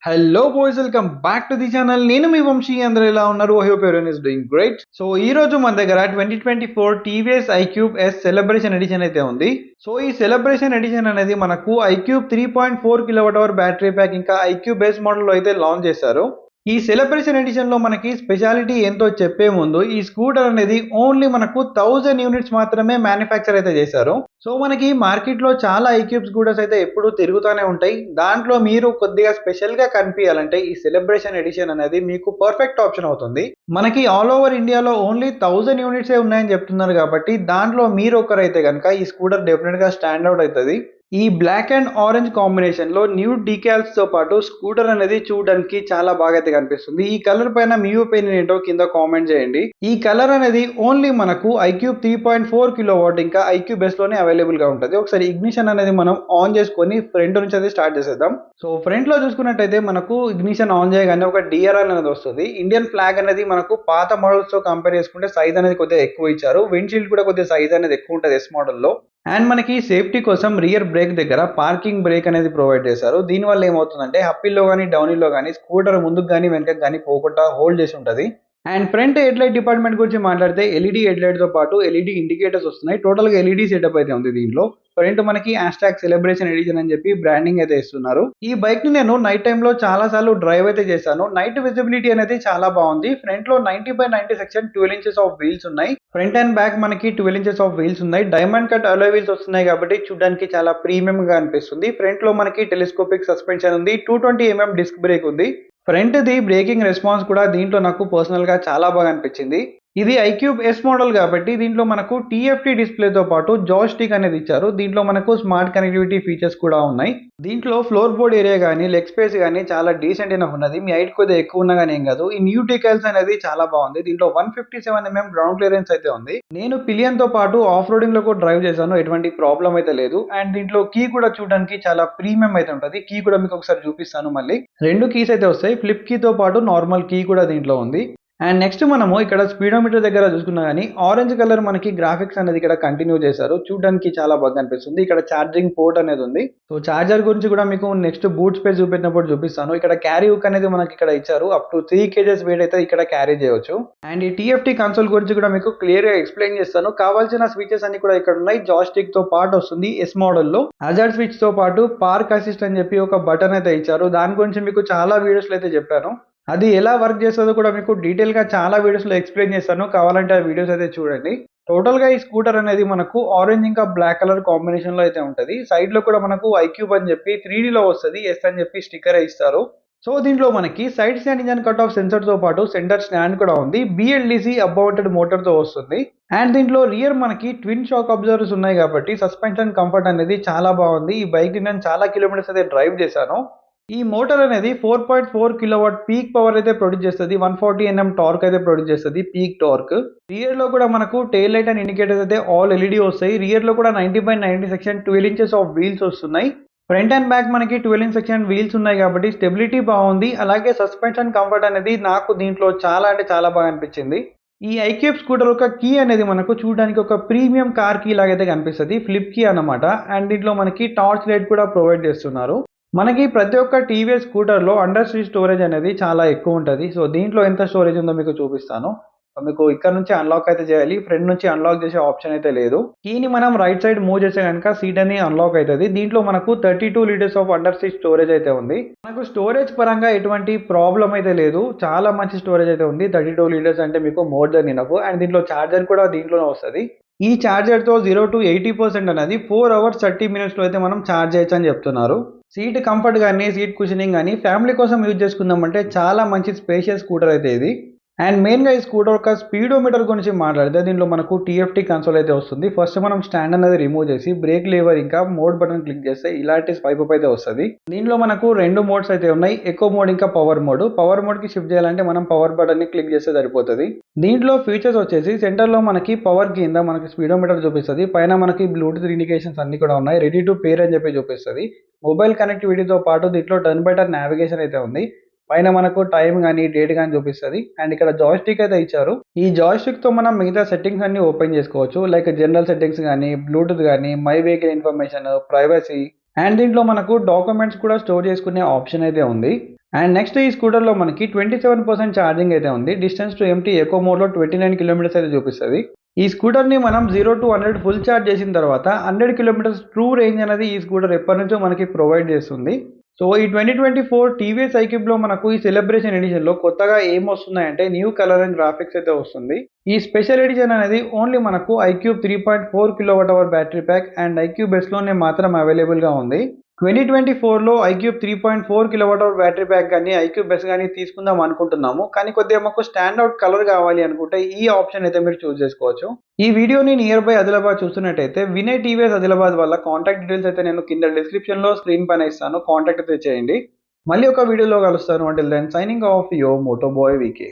Hello boys, welcome back to the channel. నేను మీ వంశీ. అందరూ ఎలా ఉన్నారు? I hope everyone is doing great. So ఈ రోజు మన దగ్గర 2024 TVS iQube S celebration edition అయితే ఉంది. సో ఈ సెలబ్రేషన్ ఎడిషన్ అనేది మనకు iQube 3.4 kilowatt hour battery pack ఇంకా ఐక్యూబ్ ఎస్ మోడల్ లో అయితే లాంచ్ చేశారు. ఈ సెలబ్రేషన్ ఎడిషన్ లో మనకి స్పెషాలిటీ ఏంటో చెప్పే ముందు, ఈ స్కూటర్ అనేది ఓన్లీ మనకు 1000 యూనిట్స్ మాత్రమే మ్యానుఫ్యాక్చర్ అయితే చేశారు. సో మనకి మార్కెట్ లో చాలా ఐక్యూబ్ స్కూటర్స్ అయితే ఎప్పుడు తిరుగుతూనే ఉంటాయి. దాంట్లో మీరు కొద్దిగా స్పెషల్ గా కనిపించాలంటే ఈ సెలబ్రేషన్ ఎడిషన్ అనేది మీకు పర్ఫెక్ట్ ఆప్షన్ అవుతుంది. మనకి ఆల్ ఓవర్ ఇండియాలో ఓన్లీ 1000 యూనిట్స్ ఉన్నాయని చెప్తున్నారు కాబట్టి దాంట్లో మీరు ఒకరైతే కనుక ఈ స్కూటర్ డెఫినెట్ గా స్టాండ్ అవుట్ అవుతుంది. ఈ బ్లాక్ అండ్ ఆరెంజ్ కాంబినేషన్ లో న్యూ డీకాల్స్ తో పాటు స్కూటర్ అనేది చూడడానికి చాలా బాగా అయితే కనిపిస్తుంది. ఈ కలర్ పైన మీ ఒపీనియన్ ఏంటో కింద కామెంట్ చేయండి. ఈ కలర్ అనేది ఓన్లీ మనకు ఐక్యూబ్ 3.4 కిలోవాట్ ఇంకా ఐక్యూబ్ ఎస్ లోనే అవైలబుల్ గా ఉంటుంది. ఒకసారి ఇగ్నిషన్ అనేది మనం ఆన్ చేసుకొని ఫ్రంట్ నుంచి అయితే స్టార్ట్ చేసేద్దాం. సో ఫ్రంట్ లో చూసుకున్నట్టయితే మనకు ఇగ్నిషన్ ఆన్ చేయగానే ఒక డిఆర్ఎల్ అనేది వస్తుంది. ఇండియన్ ఫ్లాగ్ అనేది మనకు పాత మోడల్స్ తో కంపేర్ చేసుకుంటే సైజ్ అనేది కొద్దిగా ఎక్కువ ఇచ్చారు. విండ్షీల్డ్ కూడా కొద్దిగా సైజ్ అనేది ఎక్కువ ఉంటుంది ఎస్ మోడల్లో. అండ్ మనకి సేఫ్టీ కోసం రియర్ బ్రేక్ దగ్గర పార్కింగ్ బ్రేక్ అనేది ప్రొవైడ్ చేశారు. దీనివల్ల ఏమవుతుందంటే అప్పిల్లో కానీ డౌన్హిల్లో కానీ స్కూటర్ ముందుకు కానీ వెనకకు కానీ పోకుండా హోల్డ్ చేసి ఉంటుంది. And front head light department గురించి మాట్లాడితే ఎల్ఈడి హెడ్ లైట్ తో పాటు ఎల్ఈడి ఇండికేటర్స్ వస్తున్నాయి. టోటల్ గా ఎల్ఈడి సెటప్ అయితే ఉంది దీంట్లో. ఫ్రంట్ మనకి హ్యాష్‌ట్యాగ్ సెలబ్రేషన్ ఎడిషన్ అని చెప్పి బ్రాండింగ్ అయితే ఇస్తున్నారు. ఈ బైక్ ని నేను నైట్ టైమ్ లో చాలా సార్లు డ్రైవ్ అయితే చేశాను. నైట్ విజిబిలిటీ అనేది చాలా బాగుంది. ఫ్రంట్ లో 90/90 సెక్షన్ 12 ఇంచెస్ ఆఫ్ వీల్స్ ఉన్నాయి. ఫ్రంట్ అండ్ బ్యాక్ మనకి 12 ఇంచెస్ ఆఫ్ వీల్స్ ఉన్నాయి. డైమండ్ కట్ అలాయ్ వీల్స్ వస్తున్నాయి కాబట్టి చూడడానికి చాలా ప్రీమియం గా అనిపిస్తుంది. ఫ్రంట్ లో మనకి టెలిస్కోపిక్ సస్పెన్షన్ ఉంది. 220 డిస్క్ బ్రేక్ ఉంది. ఫ్రంట్ ది బ్రేకింగ్ రెస్పాన్స్ కూడా దీంట్లో నాకు పర్సనల్ గా చాలా బాగా అనిపించింది. ఇది ఐక్యూబ్ ఎస్ మోడల్ కాబట్టి దీంట్లో మనకు టీఎఫ్టీ డిస్ప్లేతో పాటు జాయ్‌స్టిక్ అనేది ఇచ్చారు. దీంట్లో మనకు స్మార్ట్ కనెక్టివిటీ ఫీచర్స్ కూడా ఉన్నాయి. దీంట్లో ఫ్లోర్ బోర్డ్ ఏరియా కానీ లెగ్ స్పేస్ కానీ చాలా డీసెంట్ ఎనఫ్ ఉన్నది. మీ హైట్ కొద్దిగా ఎక్కువ ఉన్నా కానీ ఏం కాదు. ఈ న్యూ డీకాల్స్ అనేది చాలా బాగుంది. దీంట్లో 157 గ్రౌండ్ క్లియరెన్స్ అయితే ఉంది. నేను పిలియన్ తో పాటు ఆఫ్ రోడింగ్ లో కూడా డ్రైవ్ చేశాను. ఎటువంటి ప్రాబ్లం అయితే లేదు. అండ్ దీంట్లో కీ కూడా చూడడానికి చాలా ప్రీమియం అయితే ఉంటుంది. కీ కూడా మీకు ఒకసారి చూపిస్తాను. మళ్ళీ 2 కీస్ అయితే వస్తాయి. ఫ్లిప్ కీ తో పాటు నార్మల్ కీ కూడా దీంట్లో ఉంది. అండ్ నెక్స్ట్ మనము ఇక్కడ స్పీడోమీటర్ దగ్గర చూసుకున్నా కానీ ఆరెంజ్ కలర్ మనకి గ్రాఫిక్స్ అనేది ఇక్కడ కంటిన్యూ చేశారు. చూడడానికి చాలా బాగా అనిపిస్తుంది. ఇక్కడ ఛార్జింగ్ పోర్ట్ అనేది ఉంది. సో ఛార్జర్ గురించి కూడా మీకు నెక్స్ట్ బూట్ స్పేస్ చూపెట్టినప్పుడు చూపిస్తాను. ఇక్కడ క్యారీ హుక్ అనేది మనకి ఇక్కడ ఇచ్చారు. అప్ టు 3 kgs వెయిట్ అయితే ఇక్కడ క్యారీ చేయవచ్చు. అండ్ ఈ టీఎఫ్టీ కన్సోల్ గురించి కూడా మీకు క్లియర్ గా ఎక్స్ప్లెయిన్ చేస్తాను. కావాల్సిన స్విచెస్ అన్ని కూడా ఇక్కడ ఉన్నాయి. జాయ్‌స్టిక్ తో పాటు వస్తుంది ఎస్ మోడల్లో. హజార్డ్ స్విచ్ తో పాటు పార్క్ అసిస్ట్ అని చెప్పి ఒక బటన్ అయితే ఇచ్చారు. దాని గురించి మీకు చాలా వీడియోస్ లో అయితే చెప్పాను. అది ఎలా వర్క్ చేస్తుందో కూడా మీకు డీటెయిల్ గా చాలా వీడియోస్ లో ఎక్స్ప్లెయిన్ చేస్తాను. కావాలంటే ఆ వీడియోస్ అయితే చూడండి. టోటల్ గా ఈ స్కూటర్ అనేది మనకు ఆరెంజ్ ఇంకా బ్లాక్ కలర్ కాంబినేషన్ లో అయితే ఉంటది. సైడ్ లో కూడా మనకు ఐక్యూబ్ అని చెప్పి 3D లో వస్తుంది. ఎస్ అని చెప్పి స్టిక్కర్ ఇస్తారు. సో దీంట్లో మనకి side stand engine cut off sensor తో పాటు సెంటర్ స్టాండ్ కూడా ఉంది. బిఎల్డిసి అబౌటెడ్ మోటార్ తో వస్తుంది. అండ్ దీంట్లో రియర్ మనకి ట్విన్ షాక్ అబ్జర్వర్స్ ఉన్నాయి కాబట్టి సస్పెన్షన్ కంఫర్ట్ అనేది చాలా బాగుంది. ఈ బైక్ ని నేను చాలా కిలోమీటర్స్ అయితే డ్రైవ్ చేశాను. ఈ మోటార్ అనేది 4.4 కిలోవాట్ పీక్ పవర్ అయితే ప్రొడ్యూస్ చేస్తుంది. 140 Nm టార్క్ అయితే ప్రొడ్యూస్ చేస్తుంది. Peak torque. రియర్ లో కూడా మనకు టైల్ లైట్ అండ్ ఇండికేటర్స్ అయితే ఆల్ ఎల్ఈడి వస్తాయి. రియర్ లో కూడా 90/90 సెక్షన్ 12 ఇంచెస్ ఆఫ్ వీల్స్ వస్తున్నాయి. ఫ్రంట్ అండ్ బ్యాక్ మనకి 12 ఇంచ్ సెక్షన్ వీల్స్ ఉన్నాయి కాబట్టి స్టెబిలిటీ బాగుంది. అలాగే సస్పెన్షన్ కంఫర్ట్ అనేది నాకు దీంట్లో చాలా అంటే చాలా బాగా అనిపించింది. ఈ ఐక్యూబ్ స్కూటర్ ఒక కీ అనేది మనకు చూడడానికి ఒక ప్రీమియం కార్ కీ లాగైతే కనిపిస్తుంది. ఫ్లిప్ కీ అన్నమాట. అండ్ దీంట్లో మనకి టార్చ్ లైట్ కూడా ప్రొవైడ్ చేస్తున్నారు. మనకి ప్రతి ఒక్క టీవీఎస్ స్కూటర్లో అండర్ సీట్ స్టోరేజ్ అనేది చాలా ఎక్కువ ఉంటుంది. సో దీంట్లో ఎంత స్టోరేజ్ ఉందో మీకు చూపిస్తాను. మీకు ఇక్కడ నుంచి అన్లాక్ అయితే చేయాలి. ఫ్రంట్ నుంచి అన్లాక్ చేసే ఆప్షన్ అయితే లేదు. కీని మనం రైట్ సైడ్ మూవ్ చేసే కనుక సీట్ అని అన్లాక్ అవుతుంది. దీంట్లో మనకు 32 litres of under seat storage అయితే ఉంది. మనకు స్టోరేజ్ పరంగా ఎటువంటి ప్రాబ్లం అయితే లేదు. చాలా మంచి స్టోరేజ్ అయితే ఉంది. 32 లీటర్స్ అంటే మీకు మోర్ దెన్ ఇనఫ్. అండ్ దీంట్లో ఛార్జర్ కూడా దీంట్లోనే వస్తుంది. ఈ ఛార్జర్ తో 0 to 80% అనేది 4 hours 30 minutes లో అయితే మనం ఛార్జ్ చేయొచ్చు అని చెప్తున్నారు. సీట్ కంఫర్ట్ కానీ సీట్ కుషనింగ్ కానీ ఫ్యామిలీ కోసం యూజ్ చేసుకుందామంటే చాలా మంచి స్పేషియస్ స్కూటర్ అయితే ఇది. అండ్ మెయిన్గా ఈ స్కూటర్ యొక్క స్పీడోమీటర్ గురించి మాట్లాడితే దీంట్లో మనకు టీఎఫ్టీ కన్సోల్ అయితే వస్తుంది. ఫస్ట్ మనం స్టాండ్ అనేది రిమూవ్ చేసి బ్రేక్ లీవర్ ఇంకా మోడ్ బటన్ క్లిక్ చేస్తే ఇలాంటి స్వైప్ అప్ అయితే వస్తుంది. దీంట్లో మనకు 2 మోడ్స్ అయితే ఉన్నాయి. ఎకో మోడ్ ఇంకా పవర్ మోడ్. పవర్ మోడ్ కి షిఫ్ట్ చేయాలంటే మనం పవర్ బటన్ ని క్లిక్ చేస్తే సరిపోతుంది. దీంట్లో ఫీచర్స్ వచ్చేసి సెంటర్ లో మనకి పవర్ కింద మనకి స్పీడోమీటర్ చూపిస్తుంది. పైన మనకి బ్లూటూత్ ఇండికేషన్స్ అన్ని కూడా ఉన్నాయి. రెడీ టు పేర్ అని చెప్పి చూపిస్తుంది. మొబైల్ కనెక్టివిటీతో పాటు దీంట్లో టర్న్ బై టర్న్ నావిగేషన్ అయితే ఉంది. పైన మనకు టైం కానీ డేట్ కానీ చూపిస్తుంది. అండ్ ఇక్కడ జాయ్‌స్టిక్ అయితే ఇచ్చారు. ఈ జాయ్‌స్టిక్ తో మనం మిగతా సెట్టింగ్స్ అన్ని ఓపెన్ చేసుకోవచ్చు. లైక్ జనరల్ సెట్టింగ్స్ కానీ బ్లూటూత్ కానీ my vehicle information privacy. And దీంట్లో మనకు డాక్యుమెంట్స్ కూడా స్టోర్ చేసుకునే ఆప్షన్ అయితే ఉంది. అండ్ నెక్స్ట్ ఈ స్కూటర్లో మనకి 27% ఛార్జింగ్ అయితే ఉంది. డిస్టెన్స్ టు ఎంటీ ఎకో మోడ్లో 29 కిలోమీటర్స్ అయితే చూపిస్తుంది. ఈ స్కూటర్ని మనం 0 to 100 ఫుల్ ఛార్జ్ చేసిన తర్వాత 100 కిలోమీటర్స్ ట్రూ రేంజ్ అనేది ఈ స్కూటర్ ఎప్పటి నుంచో మనకి ప్రొవైడ్ చేస్తుంది. సో ఈ 2024 టీవీఎస్ ఐక్యూబ్లో మనకు ఈ సెలబ్రేషన్ ఎడిషన్లో కొత్తగా ఏం వస్తున్నాయంటే న్యూ కలర్ అండ్ గ్రాఫిక్స్ అయితే వస్తుంది. ఈ స్పెషల్ ఎడిషన్ అనేది ఓన్లీ మనకు iQube 3.4 kWh battery pack and iQube ఎస్లోనే మాత్రం అవైలబుల్గా ఉంది. 2024లో ఐక్యూబ్ 3.4 kWh బ్యాటరీ ప్యాక్ కానీ ఐక్యూబ్ ఎస్ కానీ తీసుకుందాం అనుకుంటున్నాము. కానీ కొద్దిగా మాకు స్టాండ్ అవుట్ కలర్ కావాలి అనుకుంటే ఈ ఆప్షన్ అయితే మీరు చూస్ చేసుకోవచ్చు. ఈ వీడియోని నియర్ బై ఆదిలాబాద్ చూస్తున్నట్టయితే వినయ్ టీవీఎస్ ఆదిలాబాద్ వల్ల కాంటాక్ట్ డీటెయిల్స్ అయితే నేను కింద డిస్క్రిప్షన్లో స్క్రీన్ పైన ఇస్తాను. కాంటాక్ట్ అయితే చేయండి. మళ్ళీ ఒక వీడియోలో కలుస్తాను. Until then signing off your moto boy VK.